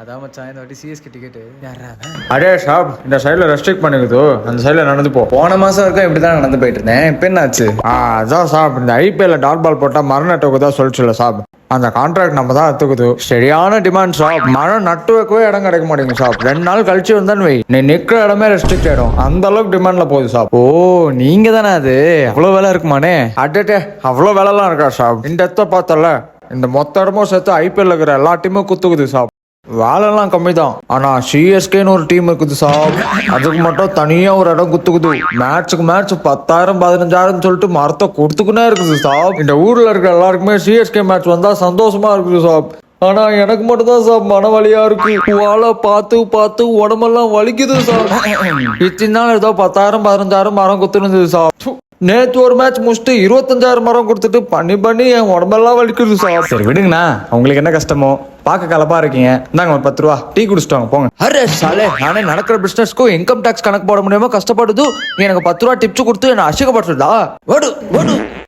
அதான் மச்சான் இந்த வாட்டி சிஎஸ்கே டிக்கெட்டு அடே ஷாப் இந்த சைடில் ரெஸ்ட்ரிக்ட் பண்ணிக்குது அந்த சைடில் நடந்து போ. போன மாசம் வரைக்கும் இப்படி தான் நடந்து போயிட்டு இருந்தேன். இப்போ என்னாச்சு? அதான் சாப் இந்த ஐபிஎல்ல டாட் பால் போட்டால் மரம் நட்டுக்கு தான் சொல்லிச்சுல சாப். அந்த கான்ட்ராக்ட் நம்ம தான் எடுத்துக்குது. சரியான டிமாண்ட் சாப். மரம் நட்டு வைக்கவே இடம் கிடைக்க மாட்டேங்குது சாப். 2 நாள் கழிச்சு வந்தான்னு வை நீ நிற்கிற இடமே ரெஸ்ட்ரிக்ட் ஆயிடும். அந்த அளவுக்கு டிமாண்ட்ல போகுது சாப். ஓ நீங்க தானே அது? அவ்வளோ வேலை இருக்குமானே? அட்டே அவ்வளோ வேலைலாம் இருக்கா சாப். இந்த இடத்த பார்த்தல இந்த மொத்த இடமும் சேர்த்து ஐபிஎல் இருக்கிற எல்லா டீமும் குத்துக்குது சாப். வேலைலாம் கம்மி தான். ஆனா சிஎஸ்கேன்னு ஒரு டீம் இருக்குது சாப். அதுக்கு மட்டும் தனியா ஒரு இடம் குத்துக்குது. மேட்சுக்கு மேட்ச் 10,000 15,000 சொல்லிட்டு மரத்தை கொடுத்துக்குன்னே இருக்குது சாப். இந்த ஊர்ல இருக்கிற எல்லாருக்குமே சிஎஸ்கே மேட்ச் வந்தா சந்தோஷமா இருக்குது சாப். ஆனா எனக்கு மட்டும் தான் சாப் மன வலியா இருக்கு. வாழை பார்த்து பார்த்து உடம்பெல்லாம் வலிக்குது சாப். இத்தனை நாள் ஏதோ 10,000 15,000 மரம் குத்துனது சாப். நேற்று ஒரு மேட்ச் முடிச்சுட்டு 25,000 மரம் கொடுத்துட்டு பண்ணி என் உடம்பெல்லாம் வலிக்குது சார். சரி விடுங்கண்ணா, உங்களுக்கு என்ன கஷ்டமோ? பார்க்க கலப்பா இருக்கீங்க. இந்தாங்க ஒரு 10 ரூபா டீ குடிச்சிட்டு வாங்க போங்க. அரே சாலே நானே நடக்கிற பிசினஸ்க்கும் இன்கம் டாக்ஸ் கணக்கு போட முடியாம கஷ்டப்படுது. எனக்கு 10 ரூபா டிப்ஸ் கொடுத்து என்ன அசிங்கப்படுத்துதா? ஓடு ஓடு.